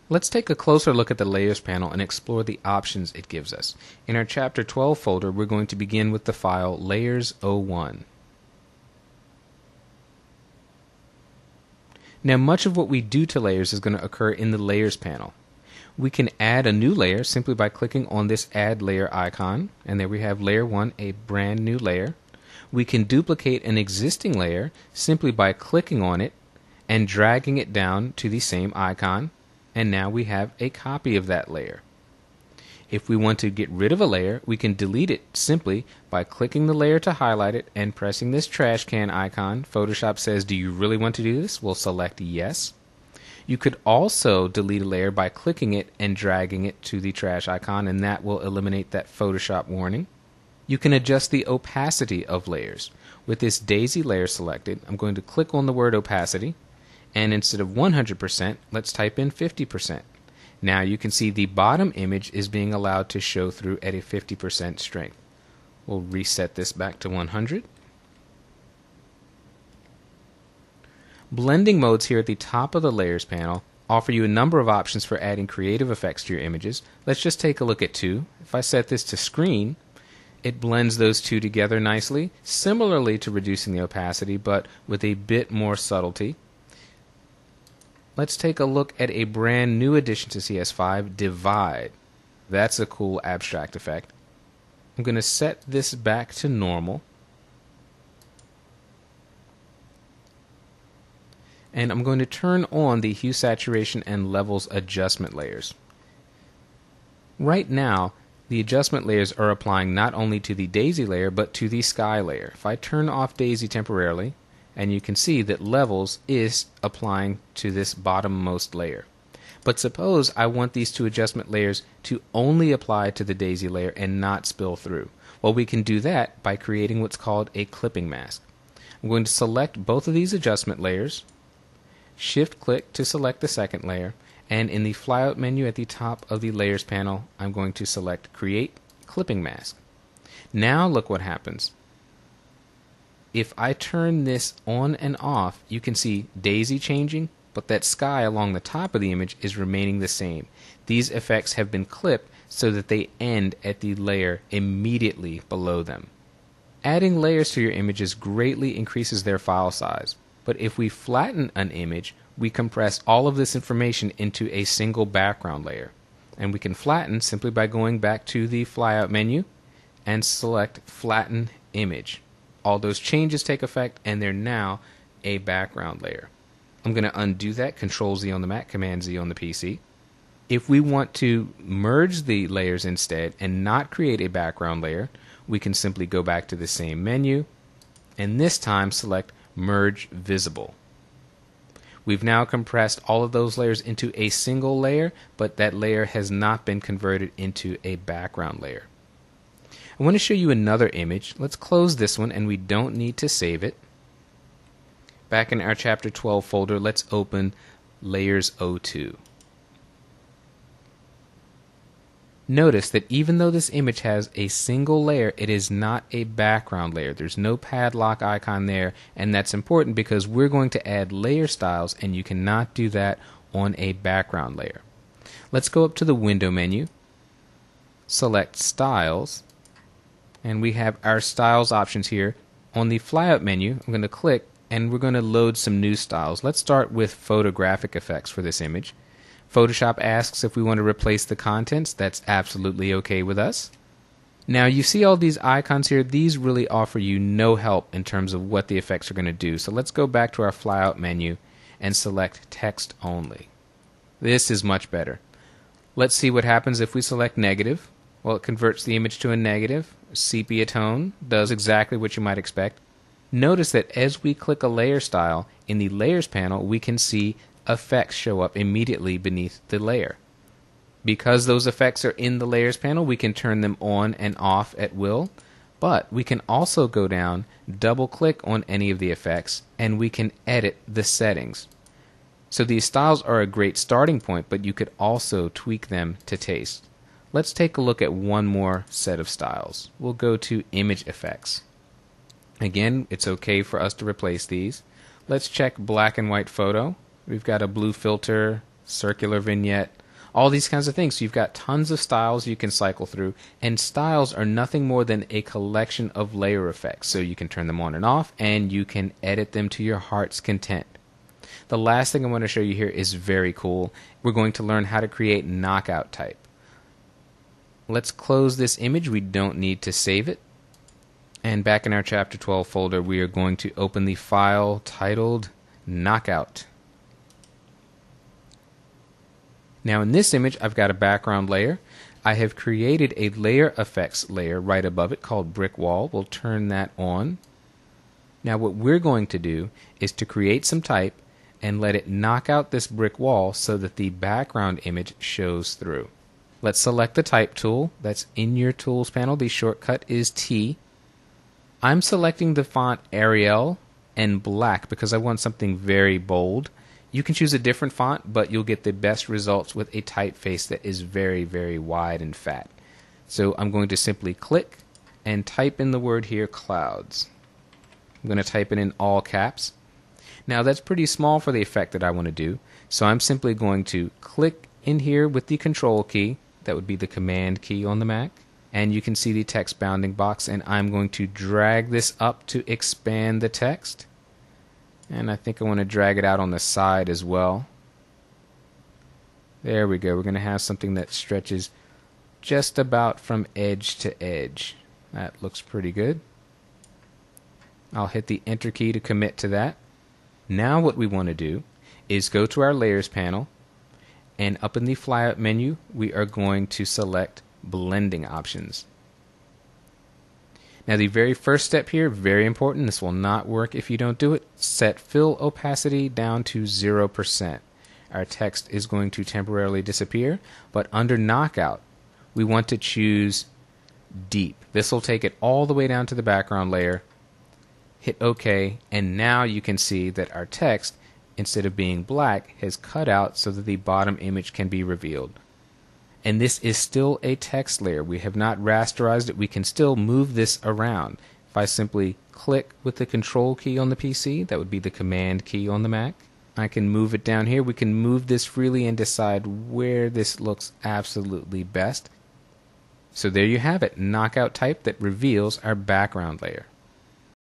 Let's take a closer look at the Layers panel and explore the options it gives us. In our Chapter 12 folder, we're going to begin with the file Layers01. Now, much of what we do to layers is going to occur in the Layers panel. We can add a new layer simply by clicking on this Add Layer icon, and there we have Layer 1, a brand new layer. We can duplicate an existing layer simply by clicking on it and dragging it down to the same icon, and now we have a copy of that layer. If we want to get rid of a layer, we can delete it simply by clicking the layer to highlight it and pressing this trash can icon. Photoshop says, do you really want to do this? We'll select yes. You could also delete a layer by clicking it and dragging it to the trash icon, and that will eliminate that Photoshop warning. You can adjust the opacity of layers. With this daisy layer selected, I'm going to click on the word opacity, and instead of 100%, let's type in 50%. Now you can see the bottom image is being allowed to show through at a 50% strength. We'll reset this back to 100. Blending modes here at the top of the Layers panel offer you a number of options for adding creative effects to your images. Let's just take a look at two. If I set this to screen, it blends those two together nicely, similarly to reducing the opacity, but with a bit more subtlety. Let's take a look at a brand new addition to CS5, Divide. That's a cool abstract effect. I'm going to set this back to normal. And I'm going to turn on the hue, saturation, and levels adjustment layers. Right now, the adjustment layers are applying not only to the daisy layer, but to the sky layer. If I turn off daisy temporarily, and you can see that levels is applying to this bottommost layer. But suppose I want these two adjustment layers to only apply to the daisy layer and not spill through. Well, we can do that by creating what's called a clipping mask. I'm going to select both of these adjustment layers, shift click to select the second layer, and in the flyout menu at the top of the Layers panel, I'm going to select Create Clipping Mask. Now look what happens. If I turn this on and off, you can see daisy changing, but that sky along the top of the image is remaining the same. These effects have been clipped so that they end at the layer immediately below them. Adding layers to your images greatly increases their file size, but if we flatten an image, we compress all of this information into a single background layer. And we can flatten simply by going back to the flyout menu and select Flatten Image. All those changes take effect, and they're now a background layer. I'm going to undo that, Control-Z on the Mac, Command-Z on the PC. If we want to merge the layers instead and not create a background layer, we can simply go back to the same menu, and this time select Merge Visible. We've now compressed all of those layers into a single layer, but that layer has not been converted into a background layer. I want to show you another image. Let's close this one, and we don't need to save it. Back in our Chapter 12 folder, let's open Layers02. Notice that even though this image has a single layer, it is not a background layer. There's no padlock icon there, and that's important because we're going to add layer styles, and you cannot do that on a background layer. Let's go up to the Window menu, select Styles, and we have our styles options here. On the flyout menu, I'm going to click and we're going to load some new styles. Let's start with photographic effects for this image. Photoshop asks if we want to replace the contents. That's absolutely okay with us. Now you see all these icons here. These really offer you no help in terms of what the effects are going to do. So let's go back to our flyout menu and select text only. This is much better. Let's see what happens if we select negative. Well, it converts the image to a negative. Sepia tone does exactly what you might expect. Notice that as we click a layer style in the Layers panel, we can see effects show up immediately beneath the layer. Because those effects are in the Layers panel, we can turn them on and off at will, but we can also go down, double click on any of the effects, and we can edit the settings. So these styles are a great starting point, but you could also tweak them to taste. Let's take a look at one more set of styles. We'll go to Image Effects. Again, it's okay for us to replace these. Let's check black and white photo. We've got a blue filter, circular vignette, all these kinds of things. So you've got tons of styles you can cycle through, and styles are nothing more than a collection of layer effects. So you can turn them on and off, and you can edit them to your heart's content. The last thing I want to show you here is very cool. We're going to learn how to create knockout type. Let's close this image. We don't need to save it. And back in our Chapter 12 folder, we are going to open the file titled Knockout. Now in this image, I've got a background layer. I have created a layer effects layer right above it called Brick Wall. We'll turn that on. Now what we're going to do is to create some type and let it knock out this brick wall so that the background image shows through. Let's select the type tool that's in your tools panel. The shortcut is T. I'm selecting the font Arial and black because I want something very bold. You can choose a different font, but you'll get the best results with a typeface that is very, very wide and fat. So I'm going to simply click and type in the word here, clouds. I'm going to type it in all caps. Now that's pretty small for the effect that I want to do, so I'm simply going to click in here with the control key, that would be the command key on the Mac, and you can see the text bounding box, and I'm going to drag this up to expand the text, and I think I want to drag it out on the side as well. There we go. We're going to have something that stretches just about from edge to edge. That looks pretty good. I'll hit the Enter key to commit to that. Now what we want to do is go to our Layers panel, and up in the flyout menu we are going to select Blending Options. Now the very first step here, very important, this will not work if you don't do it, set Fill Opacity down to 0%. Our text is going to temporarily disappear, but under Knockout we want to choose Deep. This will take it all the way down to the background layer. Hit OK, and now you can see that our text, instead of being black, has cut out so that the bottom image can be revealed. And this is still a text layer. We have not rasterized it. We can still move this around. If I simply click with the control key on the PC, that would be the command key on the Mac, I can move it down here. We can move this freely and decide where this looks absolutely best. So there you have it, knockout type that reveals our background layer.